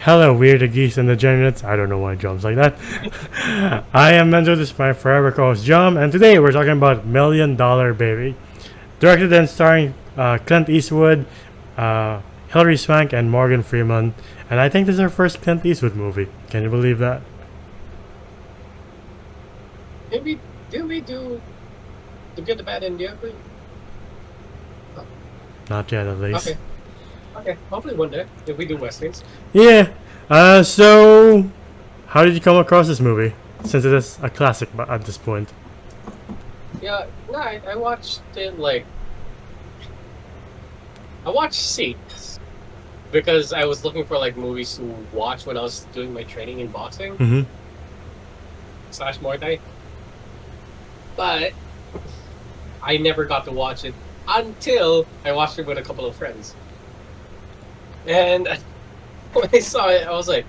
Hello, weird geese and degenerates. I don't know why Jum's like that. I am Menzo, this is my forever co-host Jum, and today we're talking about Million Dollar Baby. Directed and starring Clint Eastwood, Hilary Swank, and Morgan Freeman. And I think this is our first Clint Eastwood movie. Can you believe that? Maybe did we do the good, the bad, and the ugly? Not yet, at least. Okay. Okay. Hopefully one day if we do westerns. Yeah. So, how did you come across this movie? Since it is a classic at this point. Yeah. No, I watched it like I watched scenes because I was looking for like movies to watch when I was doing my training in boxing Mm-hmm. / Muay Thai. But I never got to watch it until I watched it with a couple of friends. And when I saw it, I was like,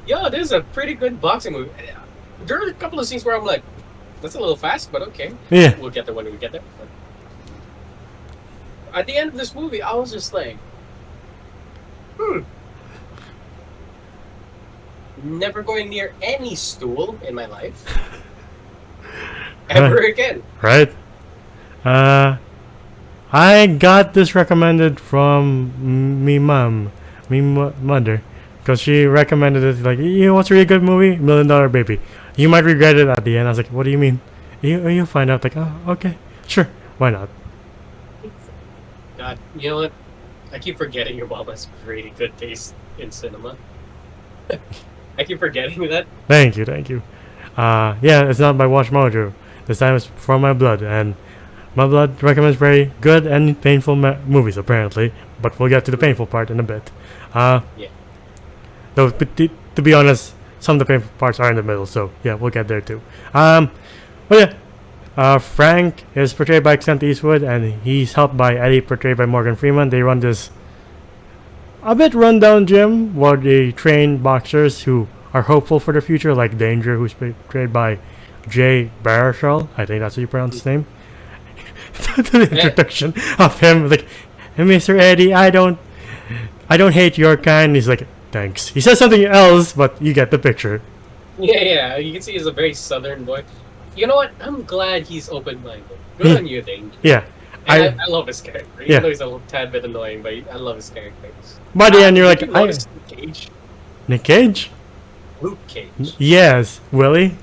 yo, this is a pretty good boxing movie. There are a couple of scenes where I'm like, that's a little fast, but okay. Yeah. We'll get there when we get there. But at the end of this movie, I was just like, never going near any stool in my life. Ever again. Right? I got this recommended from me mother, because she recommended it. Like, you know what's a really good movie? Million Dollar Baby. You might regret it at the end. I was like, what do you mean? You find out. Like, oh, okay, sure, why not? God, you know what? I keep forgetting your mom has really good taste in cinema. I keep forgetting that. Thank you. Yeah, it's not by Watch Mojo. This time it's from my blood, and my blood recommends very good and painful movies apparently. But we'll get to the painful part in a bit. Yeah. Though, to be honest, some of the painful parts are in the middle, so yeah, we'll get there too. But yeah, Frank is portrayed by Clint Eastwood, and he's helped by Eddie, portrayed by Morgan Freeman. They run this a bit rundown gym where they train boxers who are hopeful for the future, like Danger, who's portrayed by Jay Baruchel. I think that's how you pronounce his name. The introduction of him, like, hey, Mr. Eddie, I don't hate your kind. He's like, thanks. He says something else, but you get the picture. Yeah. You can see he's a very southern boy. You know what? I'm glad he's open-minded. Good on you, Danger. Yeah. I love his character. Even Yeah. though he's a little tad bit annoying, but I love his character. By the end, you're like, Did you notice Luke Cage? Nick Cage? Luke Cage. Yes. Willie?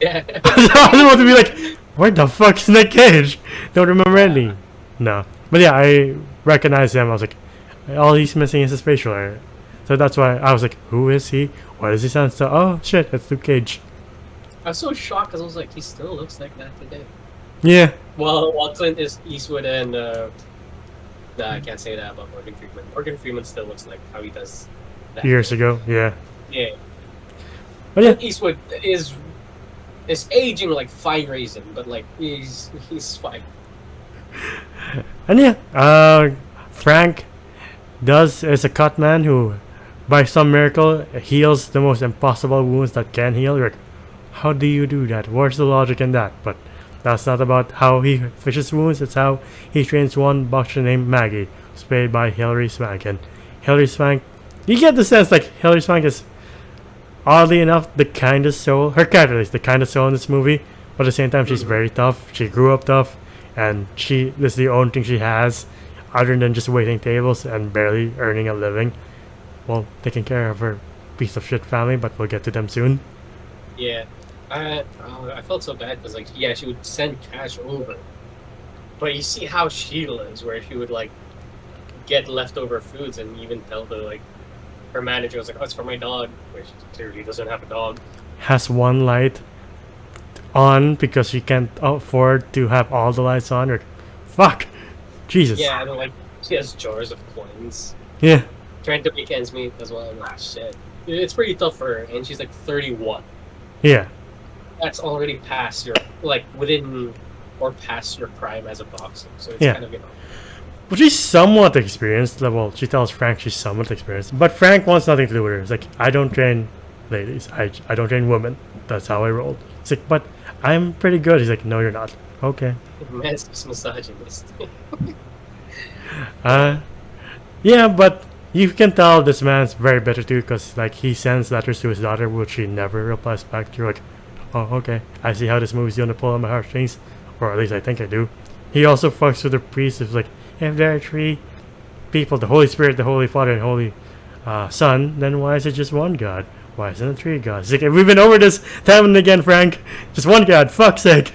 Yeah. I was about to be like, where the fuck's Nick Cage? Don't remember any. No. But yeah, I recognize him. I was like, all he's missing is his facial hair. So that's why I was like, who is he? Why does he sound so... Oh, shit, it's Luke Cage. I was so shocked because I was like, he still looks like that today. Yeah. Well, Clint is Eastwood and... Nah, I can't say that about Morgan Freeman. Morgan Freeman still looks like how he does that. Years ago, yeah. Yeah. But yeah, Clint Eastwood is aging like fine raisin, but like he's fine. and yeah, Frank is a cut man who, by some miracle, heals the most impossible wounds that can heal. Like, how do you do that? Where's the logic in that? But that's not about how he fishes wounds. It's how he trains one boxer named Maggie, who's played by Hilary Swank. And Hilary Swank, you get the sense like Hilary Swank is, oddly enough, the kindest soul. Her character is the kindest soul in this movie, but at the same time, she's very tough. She grew up tough, and this is the only thing she has, other than just waiting tables and barely earning a living. Well, taking care of her piece of shit family, but we'll get to them soon. Yeah. I felt so bad because like she would send cash over, but you see how she lives, where she would like get leftover foods and even tell her manager was like, oh, it's for my dog, which clearly doesn't have a dog. Has one light on because she can't afford to have all the lights on. Or, fuck, Jesus. Yeah, and like she has jars of coins. Yeah. Trying to make ends meet as well. Ah, shit. It's pretty tough for her, and she's like 31. Yeah. That's already past your within or past your prime as a boxer. So it's Yeah. kind of But she's somewhat experienced. Well, she tells Frank she's somewhat experienced. But Frank wants nothing to do with her. It's like, I don't train ladies. I don't train women. That's how I roll. It's like, but I'm pretty good. He's like, no, you're not. Okay. Man's misogynist. Yeah, but You can tell this man's very bitter too, because like he sends letters to his daughter, which he never replies back to. You're like, oh, okay, I see how this movie's gonna pull on my heartstrings, or at least I think I do. He also fucks with the priest. It's like, if there are three people, the Holy Spirit, the Holy Father, and Holy Son, then why is it just one God? Why isn't it three gods? It's like, we've been over this time and again, Frank. Just one God, fuck's sake.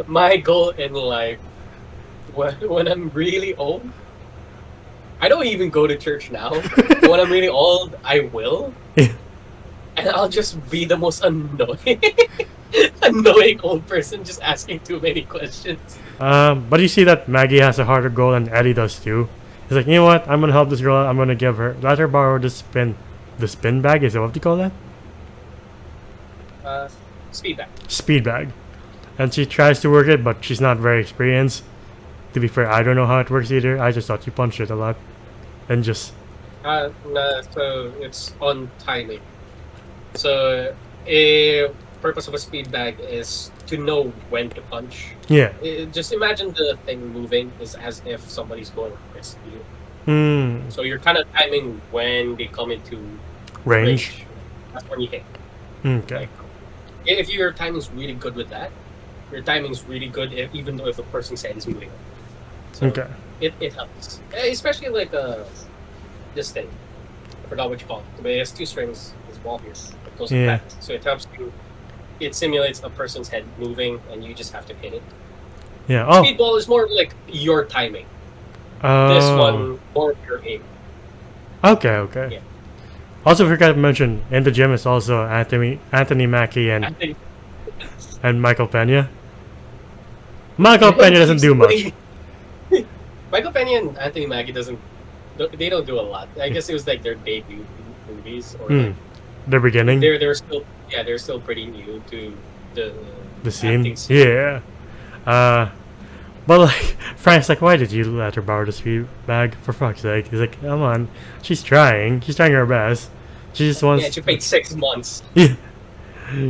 My goal in life, when I'm really old, I don't even go to church now. But when I'm really old, I will. Yeah. And I'll just be the most annoying, annoying old person just asking too many questions. But you see that Maggie has a harder goal than Eddie does too. He's like, you know what? I'm gonna help this girl. I'm gonna let her borrow the spin bag. Is that what you call that? Speed bag. Speed bag. And she tries to work it, but she's not very experienced. To be fair, I don't know how it works either. I just thought you punched it a lot, and just. No, so it's on timing. So a purpose of a speed bag is to know when to punch. Yeah. Just imagine the thing moving is as if somebody's going next to you. Hmm. So you're kind of timing when they come into Range. That's when you hit. Okay. Like, if your timing's really good with that, your timing's really good even though if the person's head is moving. So Okay. it helps. Especially like this thing. I forgot what you call it. But it has two strings, this ball here. It goes back. So it helps you. It simulates a person's head moving and you just have to hit it. Yeah. Oh. Speedball is more like your timing. Oh. This one more your aim. Okay. Okay. Yeah. Also, forgot to mention in the gym is also Anthony Mackie and Michael Pena. Michael Pena doesn't do much. Michael Pena and Anthony Mackie they don't do a lot. I guess it was like their debut movies or like the beginning. They're still pretty new to the scene. Scene. Yeah. But like Frank's like, why did you let her borrow the speed bag? For fuck's sake. He's like, come on, she's trying her best. She just wants. Yeah, she paid 6 months. Yeah.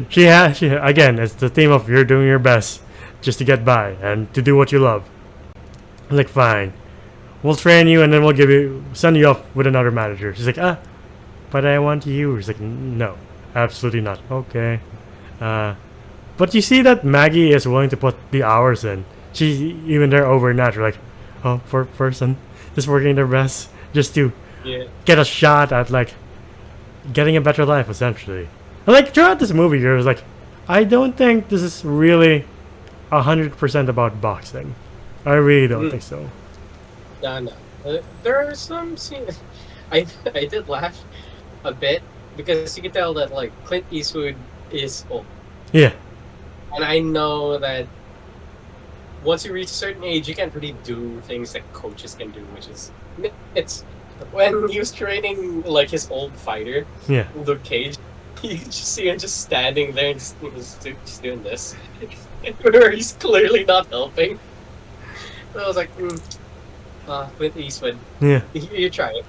She again. It's the theme of you're doing your best just to get by and to do what you love. I'm like, fine, we'll train you and then we'll send you off with another manager. She's like, but I want you. He's like, no, absolutely not. Okay. But you see that Maggie is willing to put the hours in. She's even there overnight. Like, oh, poor person, just working their best just to get a shot at like getting a better life, essentially. And like throughout this movie, you're like, I don't think this is really 100% about boxing. I really don't think so. No. There are some scenes. I did laugh a bit because you can tell that like Clint Eastwood is old. Yeah. And I know that once you reach a certain age, you can't really do things that coaches can do, which is it's when he was training like his old fighter, Luke Cage. You can just see him just standing there and just doing this, where he's clearly not helping. I was like, Clint Eastwood, you try it.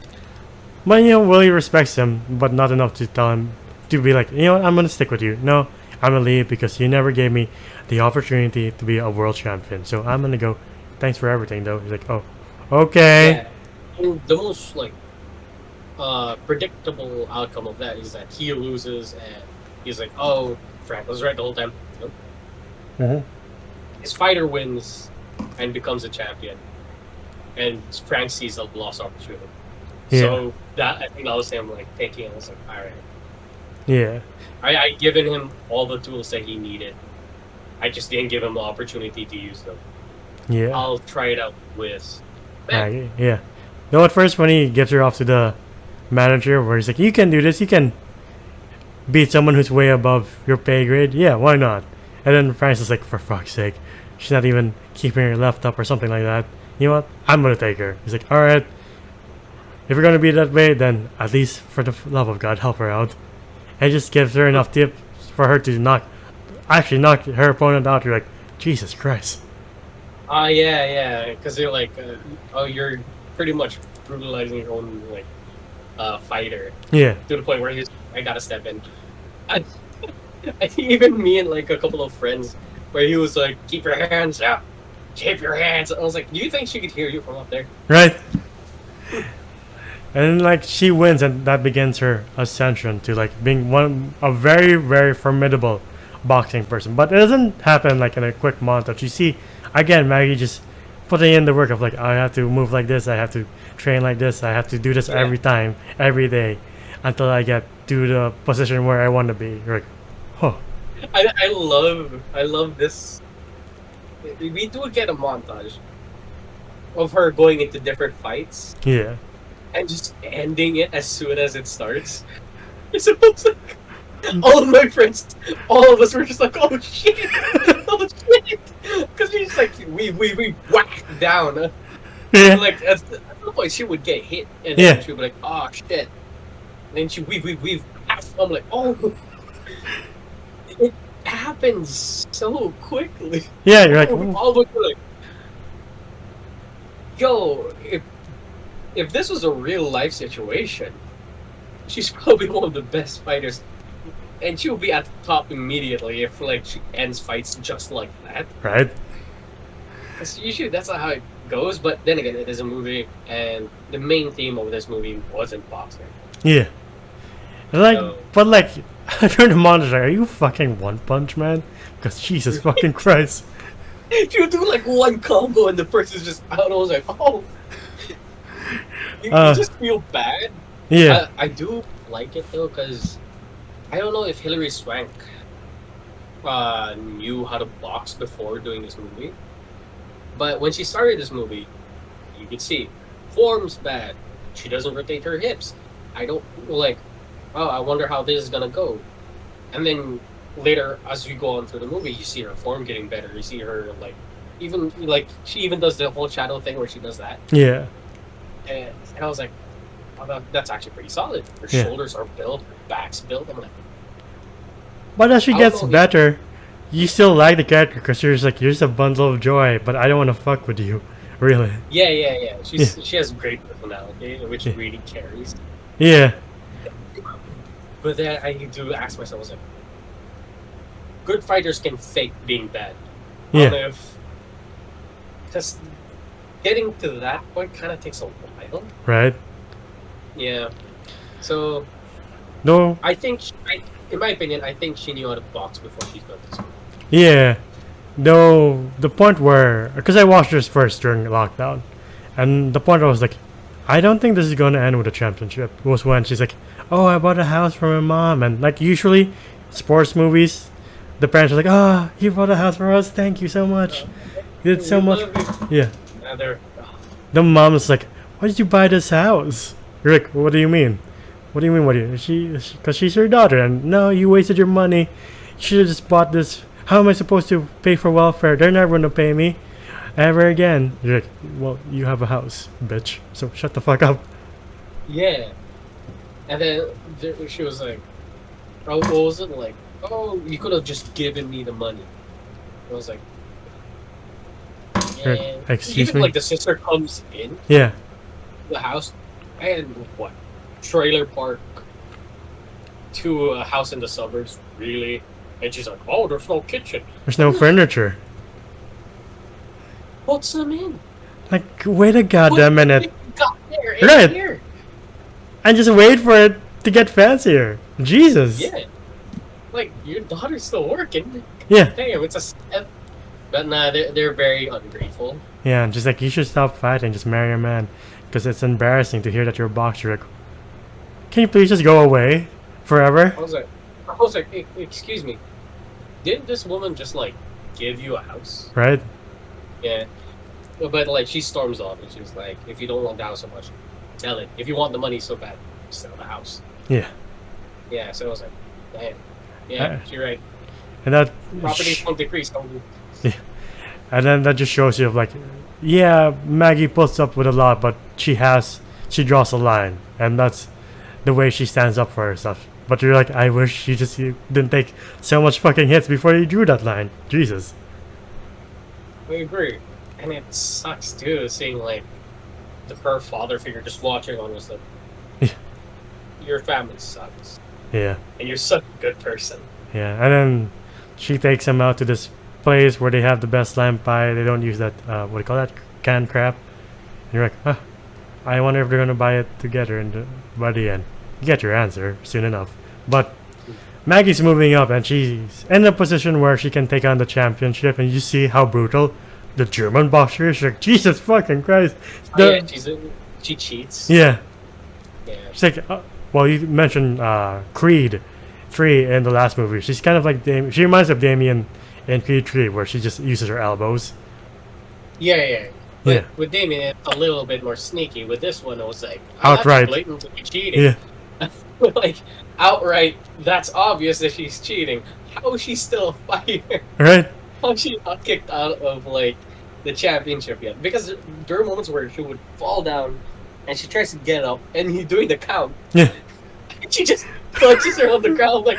But Willie respects him, but not enough to tell him to be like, I'm gonna stick with you. No, I'm gonna leave because you never gave me the opportunity to be a world champion. So I'm gonna go. Thanks for everything, though. He's like, oh, okay. Yeah. And the most like predictable outcome of that is that he loses, and he's like, "Oh, Frank was right the whole time." Nope. His fighter wins and becomes a champion, and Frank sees a lost opportunity. So I think that was him like taking it. I was like, all right. Yeah. I given him all the tools that he needed. I just didn't give him the opportunity to use them. Yeah. I'll try it out with Maggie. Yeah. At first when he gives her off to the manager, where he's like, "You can do this. You can beat someone who's way above your pay grade. Yeah, why not?" And then Frank's is like, "For fuck's sake, she's not even keeping her left up or something like that. You know what? I'm gonna take her." He's like, "All right. If you're gonna be that way, then at least for the love of God, help her out." And just gives her enough tips for her to knock her opponent out. You're like, Jesus Christ. Yeah, because you're like, you're pretty much brutalizing your own like fighter. Yeah. To the point where I gotta step in. I think even me and like a couple of friends, where he was like, "Keep your hands up, keep your hands." I was like, "Do you think she could hear you from up there?" Right. And like she wins, and that begins her ascension to like being a very very formidable boxing person. But it doesn't happen like in a quick montage. You see, again, Maggie just putting in the work of like I have to move like this, I have to train like this, I have to do this every time, every day, until I get to the position where I want to be. You're like, huh. I love this. We do get a montage of her going into different fights. Yeah. And just ending it as soon as it starts. It's supposed like all of my friends, all of us were just like, oh shit, oh shit, because we just like we whack down. Yeah. Like at some point she would get hit, and then she would be like, oh shit, and then she we've. I'm like, oh, it happens so quickly. Yeah, you're like, all of us were like, yo, if this was a real life situation, she's probably one of the best fighters, and she will be at the top immediately if like she ends fights just like that. right? Because usually that's not how it goes. But then again, it is a movie, and the main theme of this movie wasn't boxing. Yeah. Like, but like during the montage, like, are you fucking One Punch Man? Because Jesus fucking Christ. You do like one combo, and the person's just out. I was like, oh. You just feel bad. Yeah. I do like it though, because I don't know if Hilary Swank knew how to box before doing this movie. But when she started this movie, you could see form's bad. She doesn't rotate her hips. I don't like. Oh, I wonder how this is gonna go. And then later, as we go on through the movie, you see her form getting better. You see her she even does the whole shadow thing where she does that. Yeah. And I was like, oh, that's actually pretty solid. Her shoulders are built, her back's built. I'm like, but as she gets better, you still like the character because you're just like, you're just a bundle of joy, but I don't want to fuck with you, really. Yeah. She has great personality, which really carries. Yeah. But then I do ask myself, I was like, good fighters can fake being bad. Yeah. Because getting to that point kind of takes a while. Right. Yeah. So. No. I think, in my opinion, I think she knew how to box before she filmed this movie. Yeah. Though the point where, because I watched this first during lockdown, and the point I was like, I don't think this is going to end with a championship, was when she's like, oh, I bought a house for my mom. And like usually sports movies, the parents are like, oh, you bought a house for us, thank you so much, you did so much. Yeah. The mom's like, why did you buy this house? You're like, what do you mean? What do you mean? Because she's your daughter, and no, you wasted your money. You should have just bought this. How am I supposed to pay for welfare? They're never going to pay me ever again. You're like, well, you have a house, bitch, so shut the fuck up. Yeah. And then she was like, oh, what was it like? Oh, you could have just given me the money. I was like, yeah. Excuse me? Like the sister comes in the house, and what? Trailer park to a house in the suburbs, really? And she's like, oh, there's no kitchen. There's no furniture. Put some in. Like, wait a goddamn minute. Got there, right. Here. And just wait for it to get fancier. Jesus. Yeah. Like, your daughter's still working. Yeah. Damn, it's a step. But nah, they're very ungrateful. Yeah, and just like, you should stop fighting, just marry a man. Because it's embarrassing to hear that you're a boxer. Like, can you please just go away forever? I was like, excuse me. Didn't this woman just, like, give you a house? Right? Yeah. But, like, she storms off and she's like, if you don't want the house so much, sell it. If you want the money so bad, sell the house. Yeah. Yeah, so I was like, damn. Yeah, you're right. And that properties won't decrease. Yeah. And then that just shows you, like, yeah, Maggie puts up with a lot, but she draws a line. And that's the way she stands up for herself. But you're like, I wish you didn't take so much fucking hits before you drew that line. Jesus. I agree. And it sucks too, seeing like her father figure just watching on was like, your family sucks. Yeah. And you're such a good person. Yeah, and then she takes him out to this place where they have the best lamb pie. They don't use that, what do you call that? Canned crab. And you're like, huh. I wonder if they're gonna buy it together by the end. You get your answer soon enough. But Maggie's moving up and she's in a position where she can take on the championship, and you see how brutal the German boxer is. Like, Jesus fucking Christ. She cheats. Yeah. Yeah. She's like, well, you mentioned Creed 3 in the last movie. She's kind of like she reminds of Damien in Creed 3, where she just uses her elbows. Yeah. But Yeah. with Damien, it's a little bit more sneaky. With this one, it was like Outright. That's blatantly cheating. Yeah. Like outright, that's obvious that she's cheating. How is she still a fighter? Right? How is she not kicked out of like the championship yet? Because there are moments where she would fall down, and she tries to get up, and he's doing the count. Yeah. She just punches her on the ground like.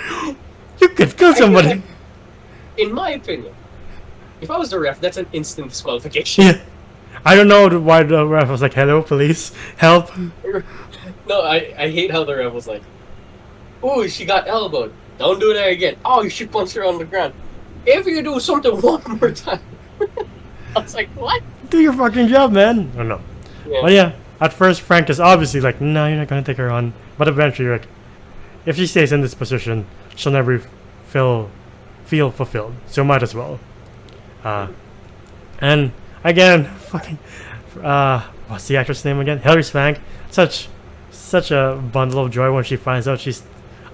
You could kill somebody. Like, in my opinion, if I was the ref, that's an instant disqualification. Yeah. I don't know why the ref was like, "Hello, police, help." No, I hate how the ref was like, "Ooh, she got elbowed. Don't do that again. Oh, you should punch her on the ground. If you do something one more time." I was like, "What?" Do your fucking job, man. I don't know. Yeah. But yeah, at first Frank is obviously like, "No, you're not gonna take her on." But eventually, like, if she stays in this position, she'll never feel fulfilled. So might as well. And again, fucking, what's the actress name again? Hilary Swank. Such a bundle of joy when she finds out she's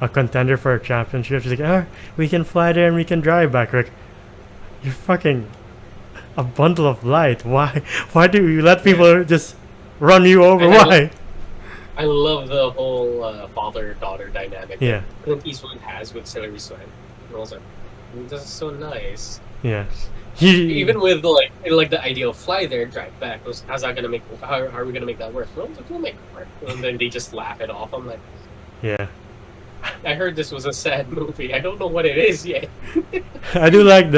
a contender for a championship. She's like, "Oh, we can fly there and we can drive back." Like, you're fucking a bundle of light. Why do you let people just run you over? Why? I love the whole father-daughter dynamic Yeah. that Clint Eastwood has with Hilary Swank. And I was like, this is so nice. Yeah. Even with like the idea of fly there and drive back, how's that gonna make? How are we gonna make that work? Well, we'll make it work. And then they just laugh it off. I'm like, Yeah. I heard this was a sad movie. I don't know what it is yet. I do like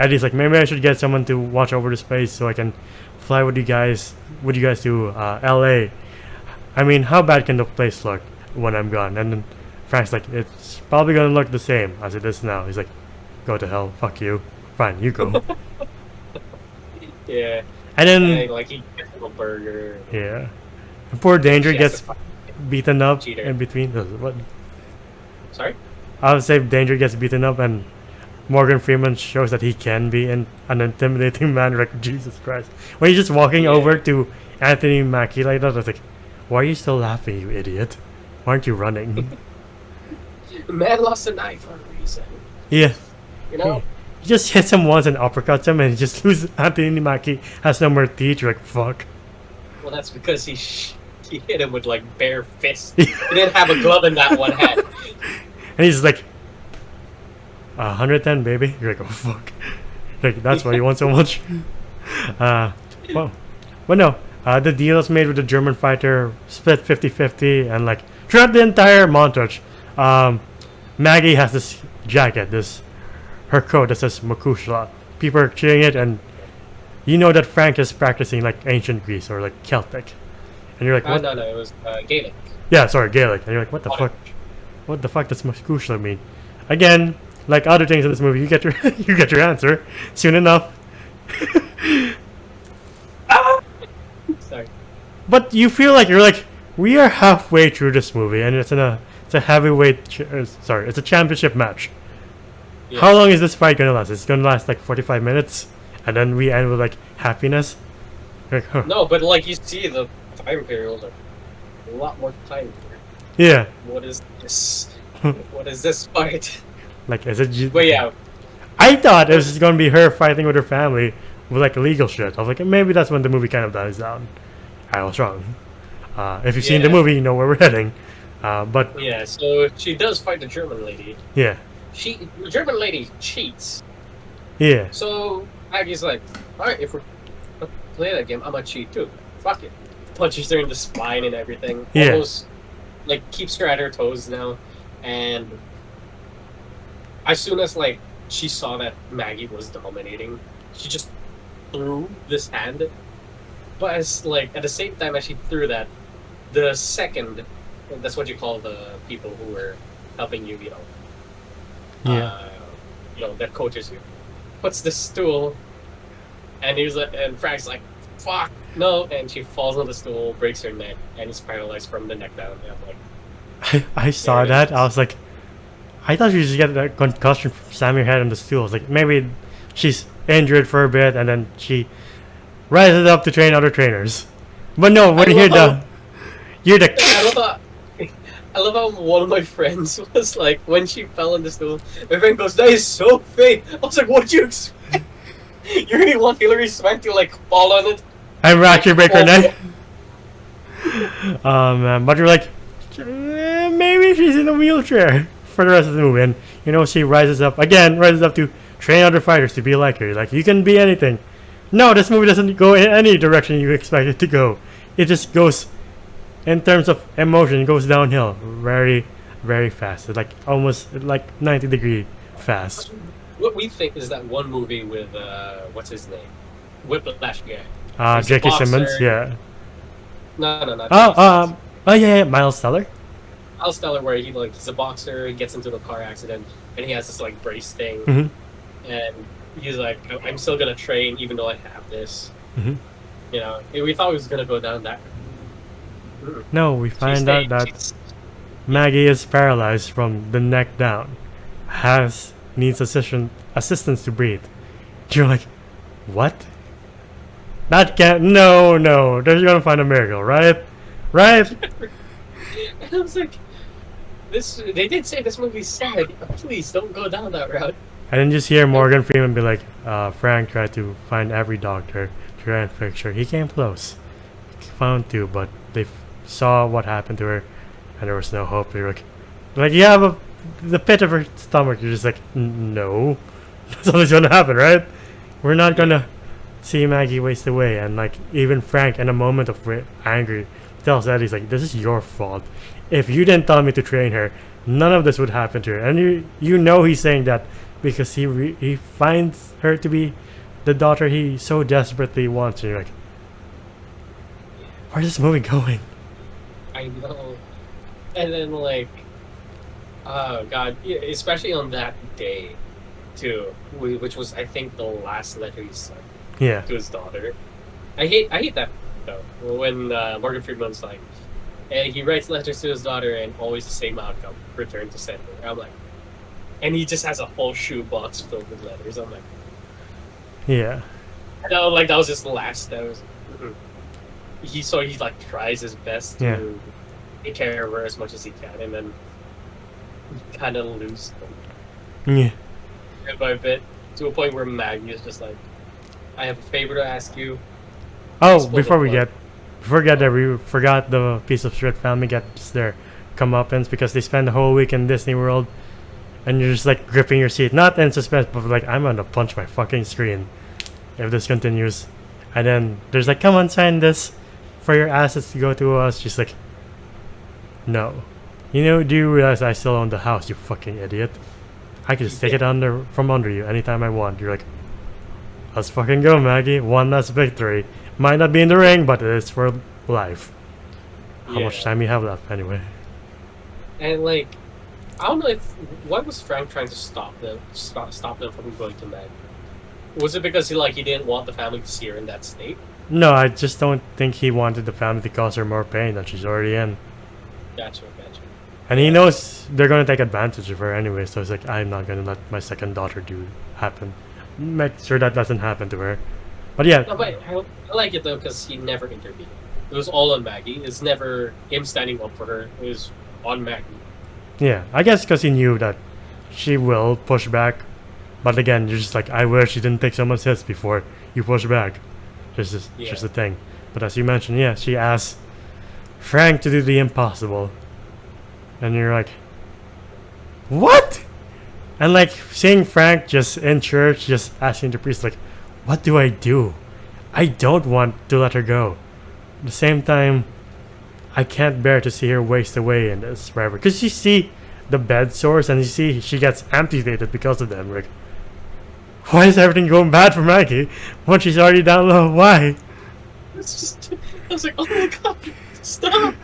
Eddie's like, maybe I should get someone to watch over the space so I can fly with you guys to LA. I mean, how bad can the place look when I'm gone? And then Frank's like, it's probably gonna look the same as it is now. He's like, go to hell, fuck you. Fine, you go. Yeah. And then like he gets a burger. yeah, and poor Danger She has gets to fight beaten up cheater. in between. What? Sorry? I would say Danger gets beaten up, and Morgan Freeman shows that he can be an intimidating man. Like, Jesus Christ, when he's just walking over to Anthony Mackie like that, I was like, why are you still laughing, you idiot? Why aren't you running? The man lost a knife for a reason. Yeah. You know? He just hits him once and uppercuts him, and he just loses. Anthony Mackie has no more teeth. You're like, fuck. Well, that's because he hit him with like bare fists. He didn't have a glove in that one hand. And he's like, 110, baby. You're like, oh fuck. Like, that's why you want so much. Well, but no. The deal is made with the German fighter, split 50-50, and like throughout the entire montage, Maggie has this jacket, her coat that says Makushla. People are cheering it, and you know that Frank is practicing like ancient Greece or like Celtic, and you're like, what? No, it was Gaelic. Yeah, sorry, Gaelic. And you're like, what the fuck? What the fuck does Makushla mean? Again, like other things in this movie, you get your you get your answer soon enough. Sorry. But you feel like you're like, we are halfway through this movie, and it's a heavyweight. It's a championship match. Yeah. How long is this fight gonna last? It's gonna last like 45 minutes, and then we end with like happiness. Like, huh. No, but like you see the time period, like, a lot more time here. Yeah. What is this? What is this fight? Like, is it? But yeah, I thought it was just gonna be her fighting with her family with like illegal shit. I was like, maybe that's when the movie kind of dies down. I was wrong. If you've seen the movie, you know where we're heading. But yeah, so she does fight the German lady. yeah, The German lady cheats. yeah, So Maggie's like, alright, if we're gonna play that game, I'm gonna cheat too. Fuck it. Punches her in the spine and everything. Yeah. Almost like keeps her at her toes now. And as soon as like she saw that Maggie was dominating, she just threw this hand. But as like at the same time as she threw that, the second, that's what you call the people who were helping you, that coaches you, puts the stool, and he's like, and Frank's like, fuck, No, and she falls on the stool, breaks her neck, and is paralyzed from the neck down. And I'm like, I saw there it that. I was like, I thought she just get a concussion from slamming her head on the stool. I was like, maybe she's injured for a bit and then she rises up to train other trainers. But no, when you're the I love how I love how one of my friends was like, when she fell on the stool, my friend goes, "That is so fake." I was like, "What'd you expect? You really want Hilary Swank to like fall on it?" I'm actually break her neck. Man, but you're like, maybe she's in a wheelchair for the rest of the movie. And you know, she rises up to train other fighters to be like her. Like, you can be anything. No, this movie doesn't go in any direction you expect it to go. It just goes, in terms of emotion, it goes downhill very, very fast. It's like almost like 90-degree fast. What we think is that one movie with what's his name, Whiplash guy. He's a J.K. Simmons, boxer. yeah. No, not Oh, J.K. Simmons. yeah, Miles Teller. Miles Teller, where he's a boxer, he gets into a car accident, and he has this like brace thing, and he's like, "I'm still gonna train even though I have this." You know, we thought he was gonna go down that. No, we find out that Maggie is paralyzed from the neck down, needs assistance to breathe. You're like, what? That can't. No, they're gonna find a miracle, right? Right? And I was like, they did say this movie's sad. Please don't go down that route. And then just hear Morgan Freeman be like, Frank tried to find every doctor to try and fix her. He came close. He found two, but they saw what happened to her, and there was no hope. You're like, you have the pit of her stomach. You're just like, no. That's always gonna happen, right? We're not gonna see Maggie waste away. And like, even Frank, in a moment of anger, tells Eddie, he's like, this is your fault. If you didn't tell me to train her, none of this would happen to her. And you know he's saying that because he finds her to be the daughter he so desperately wants. And you're like, where's this movie going? I know. And then like, oh god, especially on that day, too, which was I think the last letter he sent to his daughter. I hate that though. When Morgan Freeman's like, and he writes letters to his daughter and always the same outcome, return to sender. I'm like, and he just has a whole shoebox filled with letters. I'm like, yeah. I know, like that was his last. That was. He like tries his best to take care of her as much as he can, and then kind of lose them. Yeah. Bit by bit, to a point where Maggie is just like, "I have a favor to ask you." Oh, before we get there, we forgot the piece of shit family gets their comeuppance because they spend the whole week in Disney World, and you're just like gripping your seat, not in suspense, but like, I'm gonna punch my fucking screen if this continues. And then there's like, come on, sign this for your assets to go to us. She's like, no. You know, do you realize I still own the house, you fucking idiot? I can just take it from under you anytime I want. You're like, let's fucking go, Maggie. One last victory. Might not be in the ring, but it is for life. How much time you have left, anyway? And like, I don't know why was Frank trying to stop them from going to Maggie? Was it because he didn't want the family to see her in that state? No, I just don't think he wanted the family to cause her more pain than she's already in. Gotcha. And he knows they're gonna take advantage of her anyway, so it's like, I'm not gonna let my second daughter happen. Make sure that doesn't happen to her. But yeah. No, but I like it though because he never intervened. It was all on Maggie. It's never him standing up for her. It was on Maggie. Yeah, I guess because he knew that she will push back. But again, you're just like, I wish you didn't take someone's hits before you push back. Just the thing. But as you mentioned, she asked Frank to do the impossible. And you're like, what? And like, seeing Frank just in church, just asking the priest, like, what do? I don't want to let her go. At the same time, I can't bear to see her waste away in this forever. Because you see the bed sores and you see she gets amputated because of them. Like, why is everything going bad for Maggie when she's already down low? Why? It's just, I was like, oh my god, stop!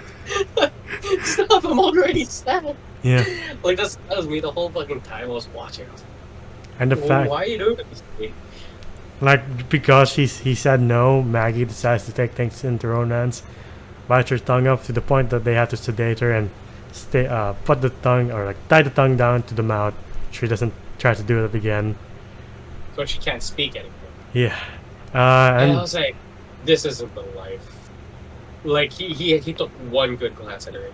Stop, I'm already sad. Yeah. Like, that was me the whole fucking time I was watching. I was like, And the fact... why are you doing this to me? Like, because he said no, Maggie decides to take things into her own hands, bites her tongue off to the point that they have to sedate her and put the tongue, or like tie the tongue down to the mouth. She doesn't try to do it again. So she can't speak anymore. Yeah. And And I was like, this isn't the life. Like, he took one good glance at her.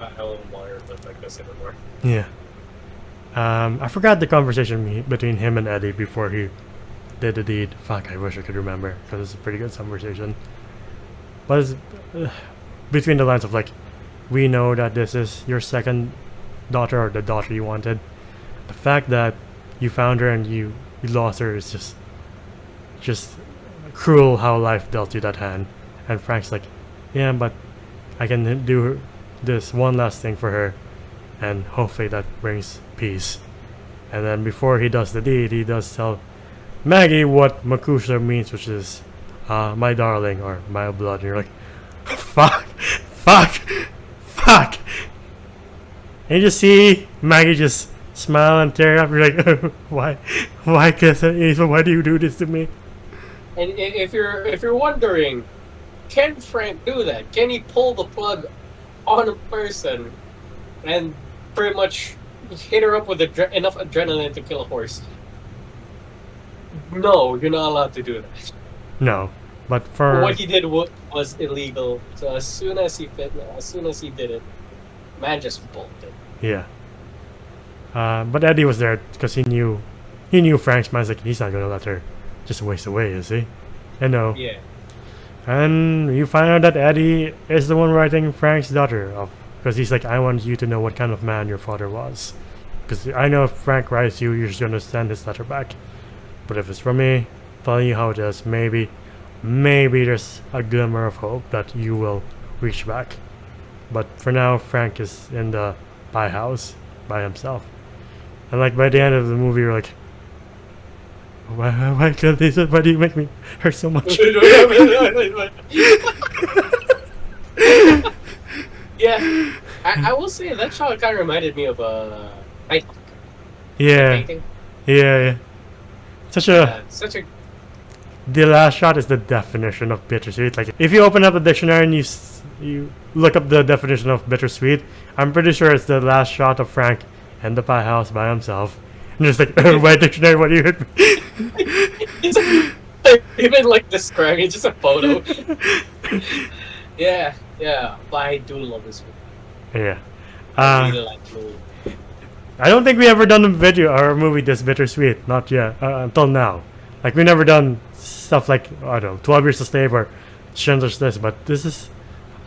I don't want her to look like this anymore. yeah. I forgot the conversation between him and Eddie before he did the deed. Fuck, I wish I could remember, because it's a pretty good conversation. But it's between the lines of like, we know that this is your second daughter, or the daughter you wanted. The fact that you found her and you lost her is just cruel how life dealt you that hand. And Frank's like, yeah, but I can do this one last thing for her, and hopefully that brings peace. And then before he does the deed, he does tell Maggie what Makusha means, which is my darling, or my blood. And you're like, fuck, fuck, fuck. And you just see Maggie just smile and tear up. You're like, why kiss it? Why do you do this to me? And if you're wondering, can Frank do that? Can he pull the plug on a person and pretty much hit her up with enough adrenaline to kill a horse? No, you're not allowed to do that. No, but for What he did was illegal. So as soon as he did it, man just bolted. yeah. But Eddie was there because he knew Frank's mind's like, he's not gonna let her just waste away, is he? And no. Yeah. And you find out that Eddie is the one writing Frank's daughter off, because he's like, I want you to know what kind of man your father was. Because I know if Frank writes you, you're just gonna send his letter back. But if it's from me, telling you how it is, maybe there's a glimmer of hope that you will reach back. But for now, Frank is in the pie house by himself. And like by the end of the movie, you're like, why can't they? Why do you make me hurt so much? Yeah, I will say that shot kind of reminded me of Night. Yeah, yeah. Such a the last shot is the definition of bittersweet. Like, if you open up the dictionary and you look up the definition of bittersweet, I'm pretty sure it's the last shot of Frank in the pie house by himself. And just like, my dictionary, what do you hit me? Even like describing it's just a photo. Yeah, but I do love this movie. Yeah. I really like the movie. I don't think we ever done a video or a movie this bittersweet. Not yet. Until now. Like, we never done stuff like, I don't know, 12 Years a Slave or Schindler's List, but this is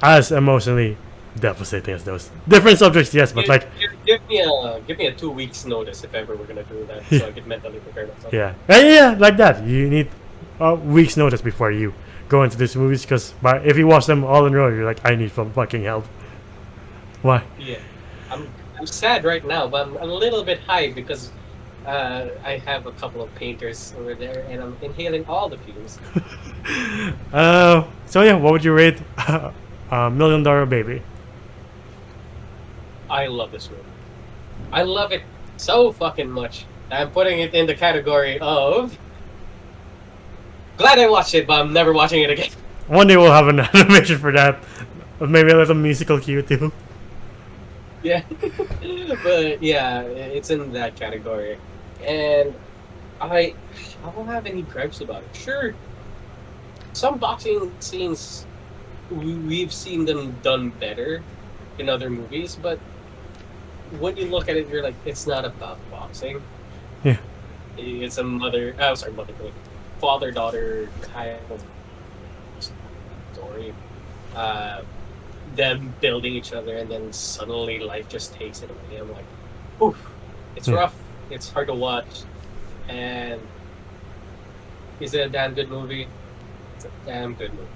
as emotionally devastating as those. Different subjects, yes, but like... Give me a 2 weeks notice if ever we're gonna do that, so I can mentally prepare myself. Yeah, like that. You need a week's notice before you go into these movies, because if you watch them all in a row, you're like, I need some fucking help. Why? Yeah. I'm sad right now, but I'm a little bit high because I have a couple of painters over there, and I'm inhaling all the fumes. So yeah, what would you rate $1 Million Baby? I love this movie. I love it so fucking much. I'm putting it in the category of glad I watched it, but I'm never watching it again. One day we'll have an animation for that. Maybe a little musical cue too. Yeah. But yeah, it's in that category. And I don't have any gripes about it. Sure, some boxing scenes, we've seen them done better in other movies, but when you look at it, you're like, it's not about boxing. Yeah. It's a father-daughter kind of story. Them building each other, and then suddenly life just takes it away. I'm like, oof. It's rough. It's hard to watch. And is it a damn good movie? It's a damn good movie.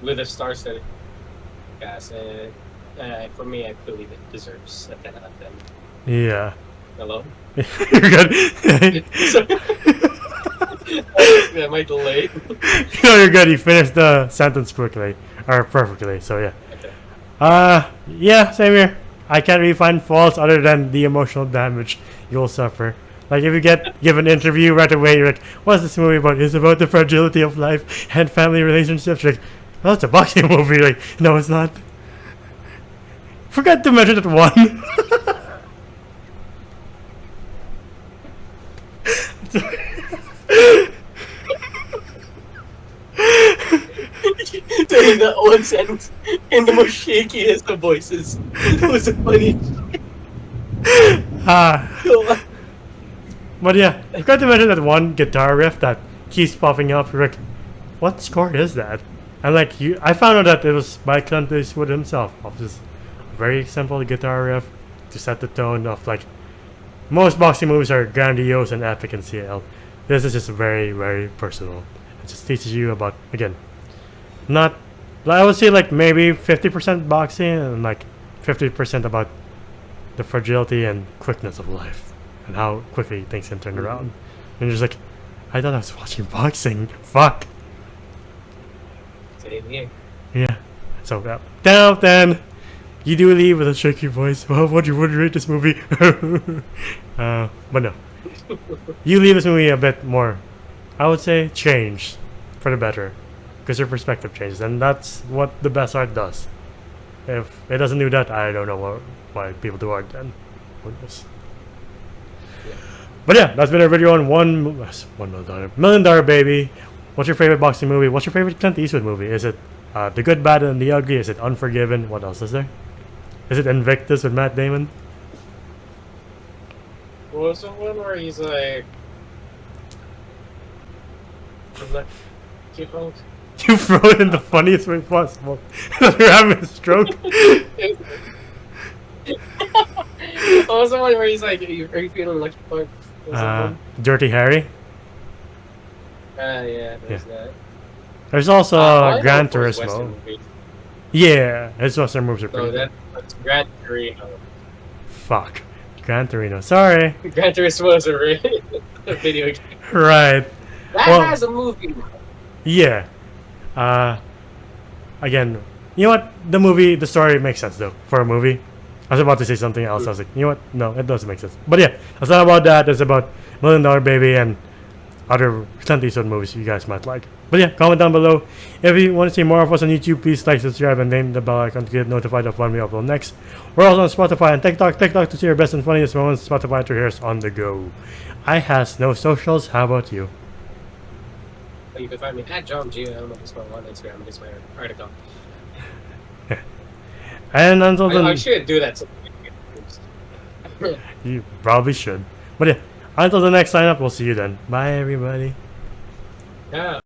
With a star-studded cast. For me, I believe it deserves a 10 out of 10. Yeah. Hello? You're good. Am I delayed? No, you're good. You finished the sentence quickly. Or perfectly, so yeah. Okay. Yeah, same here. I can't really find faults other than the emotional damage you'll suffer. Like if you give an interview right away, you're like, "What's this movie about?" It's about the fragility of life and family relationships. You're like, "Oh, it's a boxing movie." Like, no, it's not. Forgot to mention that one. Saying that one sentence in the most shakiest of voices. It was funny. But yeah, I forgot to mention that one guitar riff that keeps popping up. You're like, what score is that? And like I found out that it was by Clint Eastwood himself. Of this very simple guitar riff to set the tone of like most boxing movies are grandiose and epic in CL. This is just very, very personal. It just teaches you about, again, not, I would say like maybe 50% boxing and like 50% about the fragility and quickness of life and how quickly things can turn around. And you're just like, I thought I was watching boxing. Fuck. Same here. Yeah. So down then. You do leave with a shaky voice. Well, would you rate this movie? But no. You leave this movie a bit more, I would say, changed for the better. Because your perspective changes. And that's what the best art does. If it doesn't do that, I don't know why people do art then. But yeah, that's been our video on $1 million dollar baby. What's your favorite boxing movie? What's your favorite Clint Eastwood movie? Is it The Good, Bad, and the Ugly? Is it Unforgiven? What else is there? Is it Invictus with Matt Damon? What was the one where he's like... Keep on. You throw it in the funniest way possible. You're having a stroke. What was the one where he's like, are you feeling lucky punch? Dirty Harry? Yeah, there's that. There's also I Gran know for his Western Turismo. movie. Yeah, his Western movies are No, pretty good. that's Gran Torino. Fuck. Gran Torino. Sorry. Gran Turismo is a video game. Right. That Well, has a movie. yeah. Again, you know what? The story makes sense though for a movie. I was about to say something else. I was like, you know what? No, it doesn't make sense. But yeah, it's not about that. It's about $1 Million Dollar Baby and other Clint Eastwood movies you guys might like. But yeah, comment down below. If you want to see more of us on YouTube, please like, subscribe, and name the bell icon to get notified of when we upload next. We're also on Spotify and TikTok to see your best and funniest moments. Spotify to hear us on the go. I has no socials. How about you? You can find me at John G. I don't know if it's my one Instagram. It's my article. And until then, I should do that. you probably should. But yeah, until the next sign up, we'll see you then. Bye, everybody. Yeah.